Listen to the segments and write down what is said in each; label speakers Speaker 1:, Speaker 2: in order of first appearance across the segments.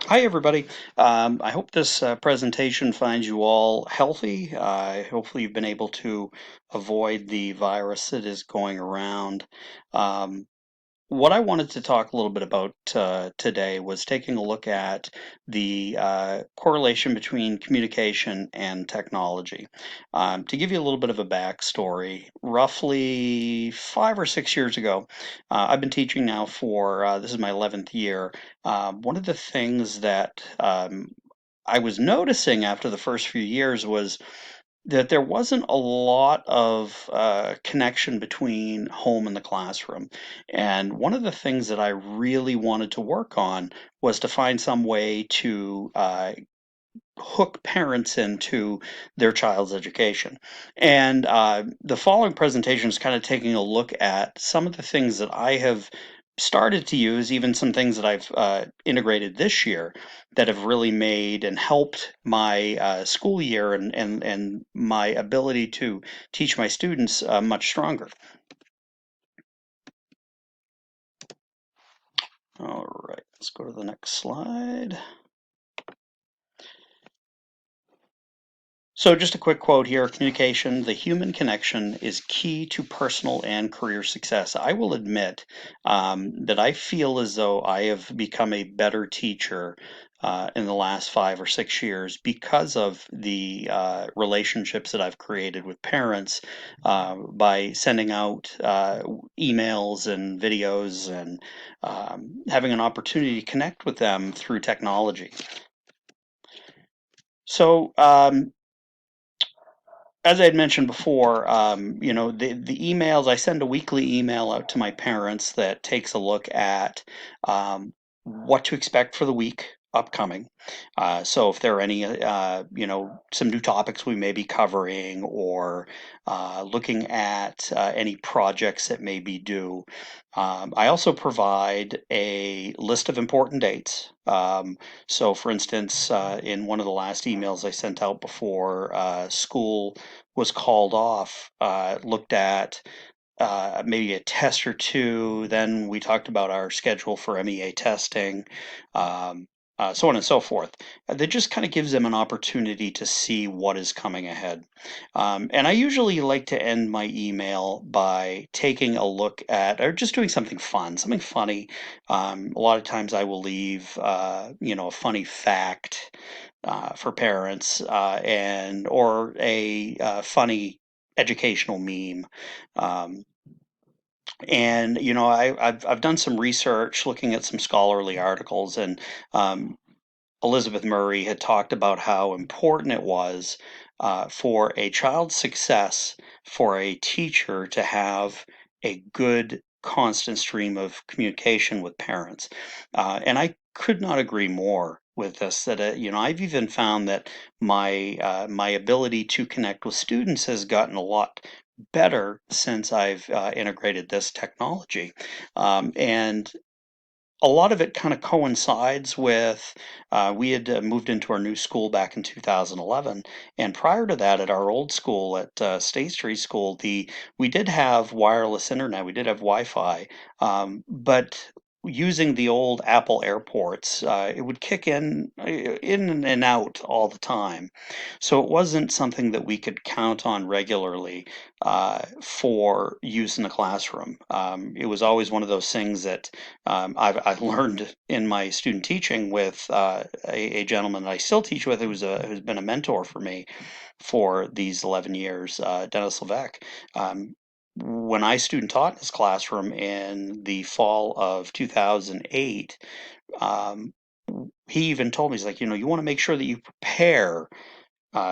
Speaker 1: Hi, everybody. I hope this presentation finds you all healthy. Hopefully, you've been able to avoid the virus that is going around. Um, what I wanted to talk a little bit about today was taking a look at the correlation between communication and technology. To give you a little bit of a backstory, roughly 5 or 6 years ago, I've been teaching now for this is my 11th year. One of the things that I was noticing after the first few years was that there wasn't a lot of connection between home and the classroom. And one of the things that I really wanted to work on was to find some way to hook parents into their child's education. And the following presentation is kind of taking a look at some of the things that I have started to use, even some things that I've integrated this year that have really made and helped my school year and my ability to teach my students much stronger. All right, let's go to the next slide. So, just a quick quote here: communication, the human connection, is key to personal and career success. I will admit that I feel as though I have become a better teacher in the last 5 or 6 years because of the relationships that I've created with parents by sending out emails and videos and having an opportunity to connect with them through technology. So, as I had mentioned before, the emails, I send a weekly email out to my parents that takes a look at what to expect for the week upcoming. So if there are any, some new topics we may be covering or looking at any projects that may be due. I also provide a list of important dates. So, for instance, in one of the last emails I sent out before school was called off, looked at maybe a test or two. Then we talked about our schedule for MEA testing, um, so on and so forth. That just kind of gives them an opportunity to see what is coming ahead. And I usually like to end my email by taking a look at, or just doing something fun, something funny. A lot of times I will leave, a funny fact for parents, and or a funny educational meme. Um, and I've done some research looking at some scholarly articles, and um, Elizabeth Murray had talked about how important it was for a child's success for a teacher to have a good constant stream of communication with parents. And I could not agree more with this. That I've even found that my ability to connect with students has gotten a lot better since I've integrated this technology. And a lot of it kind of coincides with we had moved into our new school back in 2011, and prior to that, at our old school at State Street School, the we did have wireless internet, we did have Wi-Fi, but using the old Apple airports, it would kick in and out all the time, so it wasn't something that we could count on regularly for use in the classroom. It was always one of those things that I've learned in my student teaching with a gentleman that I still teach with who's been a mentor for me for these 11 years, Dennis Levesque. When I student taught in his classroom in the fall of 2008, um, he even told me, he's like, you want to make sure that you prepare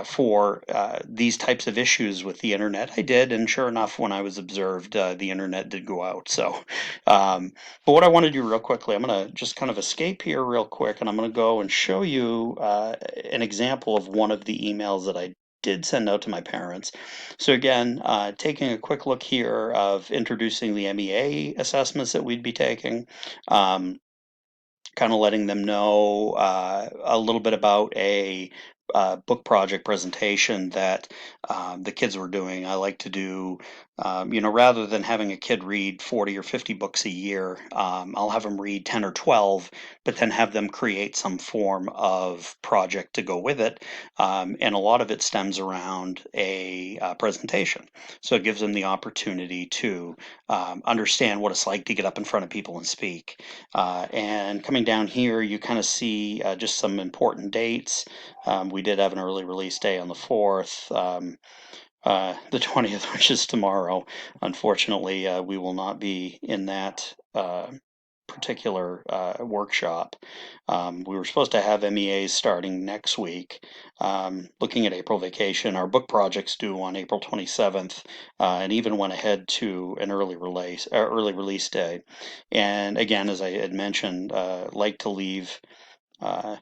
Speaker 1: for these types of issues with the internet. I did, and sure enough, when I was observed, the internet did go out. So, but what I want to do real quickly, I'm going to just kind of escape here real quick, and I'm going to go and show you an example of one of the emails that I did send out to my parents. So again, taking a quick look here of introducing the MEA assessments that we'd be taking. Um, Kind of letting them know a little bit about a book project presentation that the kids were doing. I like to do, rather than having a kid read 40 or 50 books a year, I'll have them read 10 or 12, but then have them create some form of project to go with it. And a lot of it stems around a presentation. So it gives them the opportunity to understand what it's like to get up in front of people and speak. And coming down here, you kind of see just some important dates. We did have an early release day on the 4th. The 20th, which is tomorrow. Unfortunately, we will not be in that particular workshop. We were supposed to have MEAs starting next week. Looking at April vacation, our book project's due on April 27th, and even went ahead to an early release day. And again, as I had mentioned, like to leave uh,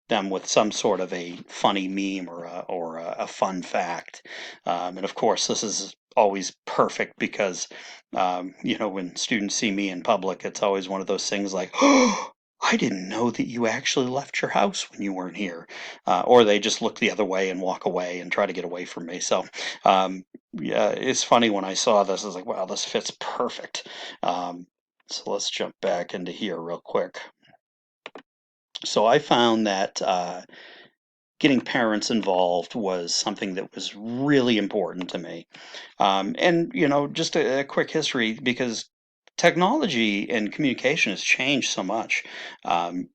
Speaker 1: them with some sort of a funny meme or a fun fact. And of course, this is always perfect because, when students see me in public, it's always one of those things like, oh, I didn't know that you actually left your house when you weren't here. Or they just look the other way and walk away and try to get away from me. So, yeah, it's funny when I saw this, I was like, wow, this fits perfect. So let's jump back into here real quick. So I found that getting parents involved was something that was really important to me. And, just a quick history because technology and communication has changed so much. Going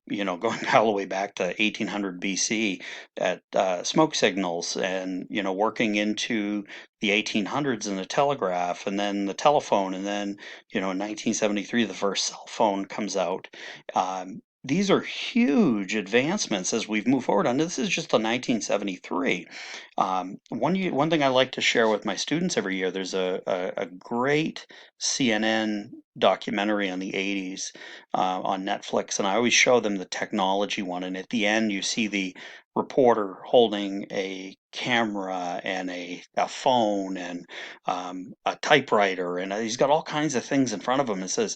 Speaker 1: all the way back to 1800 BC at smoke signals and, working into the 1800s and the telegraph and then the telephone. And then, in 1973, the first cell phone comes out. These are huge advancements as we've moved forward. And this is just the 1973. One thing I like to share with my students every year, there's a great CNN documentary on the 80s on Netflix, and I always show them the technology one. And at the end, you see the reporter holding a camera and a phone and a typewriter, and he's got all kinds of things in front of him and says,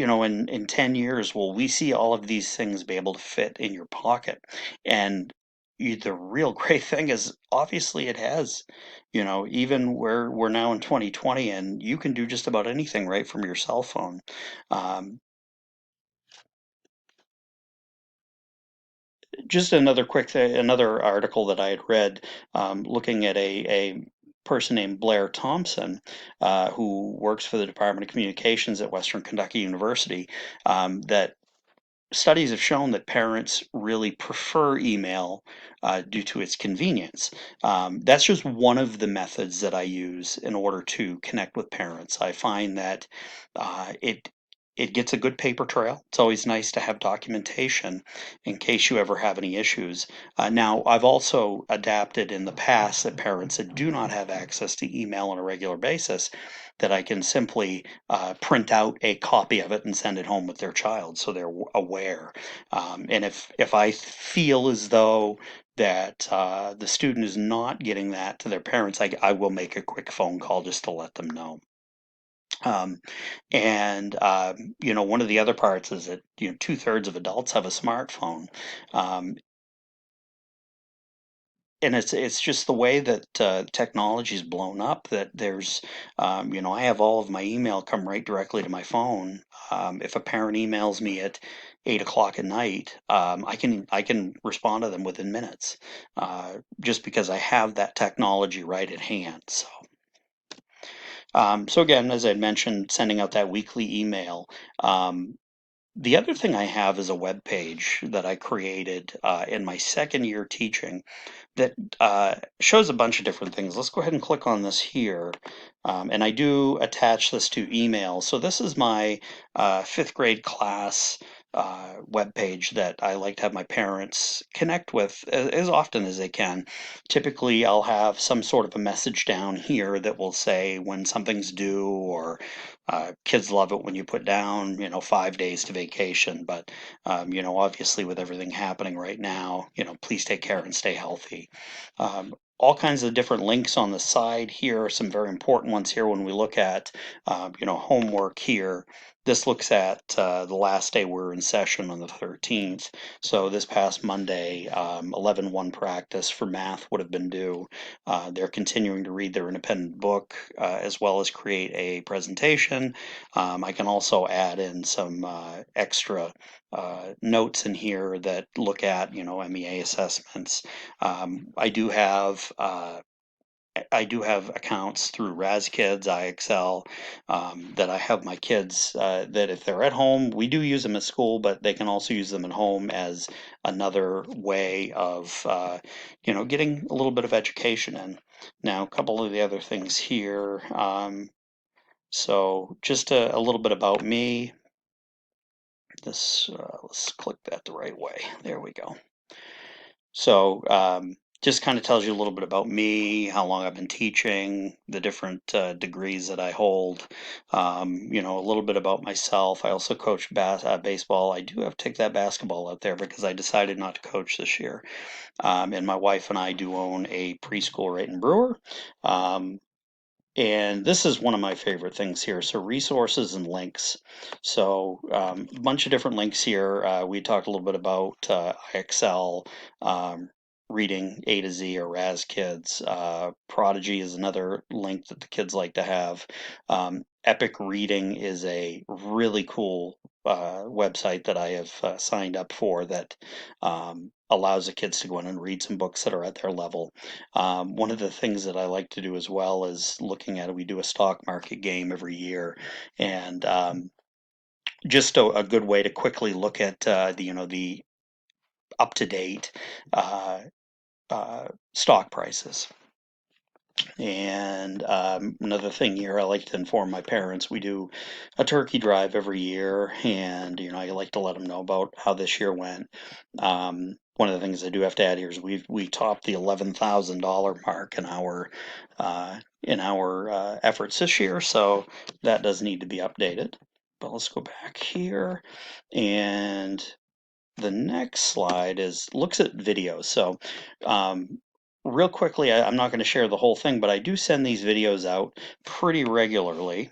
Speaker 1: in 10 years, will we see all of these things be able to fit in your pocket? And the real great thing is obviously it has, even where we're now in 2020 and you can do just about anything right from your cell phone. Um, just another quick thing, another article that I had read, looking at a person named Blair Thompson, who works for the Department of Communications at Western Kentucky University, that studies have shown that parents really prefer email due to its convenience. That's just one of the methods that I use in order to connect with parents. I find that it gets a good paper trail. It's always nice to have documentation in case you ever have any issues. Now, I've also adapted in the past that parents that do not have access to email on a regular basis, that I can simply print out a copy of it and send it home with their child so they're aware. And if I feel as though that the student is not getting that to their parents, I will make a quick phone call just to let them know. Um, and one of the other parts is that 2/3 of adults have a smartphone. Um, and it's just the way that technology's blown up that there's, I have all of my email come right directly to my phone. If a parent emails me at 8 o'clock at night, I can respond to them within minutes, just because I have that technology right at hand. So again, as I mentioned, sending out that weekly email. The other thing I have is a web page that I created in my second year teaching that shows a bunch of different things. Let's go ahead and click on this here. And I do attach this to email. So this is my fifth grade class web page that I like to have my parents connect with as often as they can. Typically, I'll have some sort of a message down here that will say when something's due, or kids love it when you put down, 5 days to vacation. But, obviously with everything happening right now, please take care and stay healthy. All kinds of different links on the side here are some very important ones here when we look at, homework here. this looks at the last day we're in session on the 13th. So this past Monday, 11-1 practice for math would have been due. They're continuing to read their independent book as well as create a presentation. I can also add in some extra notes in here that look at, MEA assessments. I do have accounts through RazKids, iExcel, that I have my kids that if they're at home, we do use them at school, but they can also use them at home as another way of, getting a little bit of education in. Now, a couple of the other things here. So just a little bit about me. Let's click that the right way. There we go. So just kind of tells you a little bit about me, how long I've been teaching, the different degrees that I hold, a little bit about myself. I also coach baseball. I do have to take that basketball out there because I decided not to coach this year. And my wife and I do own a preschool right in Brewer. And this is one of my favorite things here. So resources and links. So a bunch of different links here. We talked a little bit about Excel, reading A to Z or RazKids. Prodigy is another link that the kids like to have. Epic Reading is a really cool website that I have signed up for that allows the kids to go in and read some books that are at their level. One of the things that I like to do as well is looking at it. We do a stock market game every year, and just a good way to quickly look at the up to date stock prices. And another thing here, I like to inform my parents. We do a turkey drive every year, and I like to let them know about how this year went. One of the things I do have to add here is we topped the $11,000 mark in our efforts this year, so that does need to be updated. But let's go back here, and the next slide looks at videos. So um, real quickly, I'm not going to share the whole thing, but I do send these videos out pretty regularly.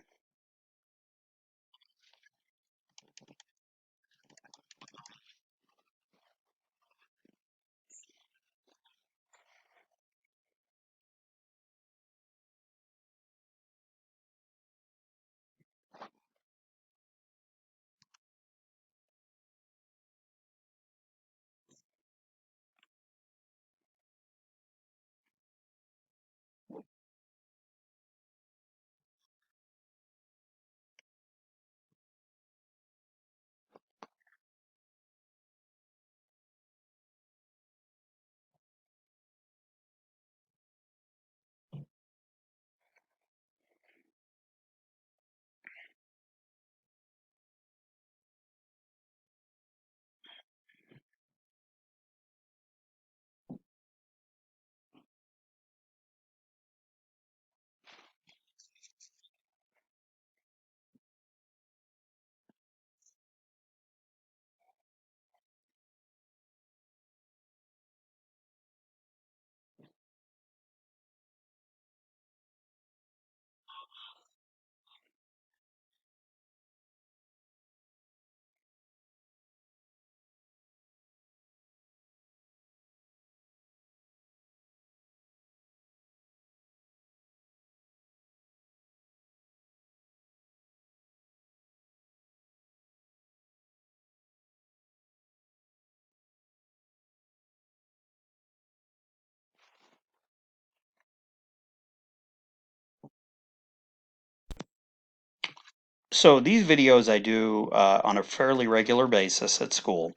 Speaker 1: So these videos I do on a fairly regular basis at school.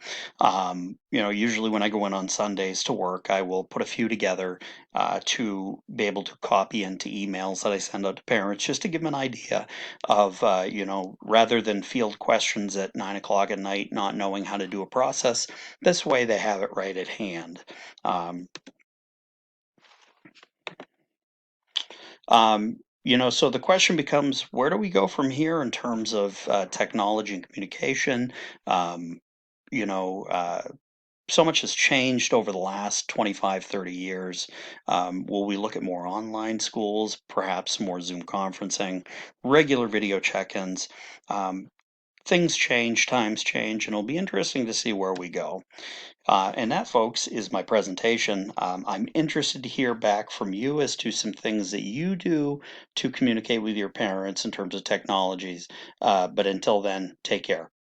Speaker 1: Usually when I go in on Sundays to work, I will put a few together to be able to copy into emails that I send out to parents, just to give them an idea of, rather than field questions at 9 o'clock at night, not knowing how to do a process. This way they have it right at hand. Um, so the question becomes, where do we go from here in terms of technology and communication? Um, you know, uh, so much has changed over the last 25, 30 years. Will we look at more online schools, perhaps more Zoom conferencing, regular video check-ins? Um, things change, times change, and it'll be interesting to see where we go. And that, folks, is my presentation. I'm interested to hear back from you as to some things that you do to communicate with your parents in terms of technologies. But until then, take care.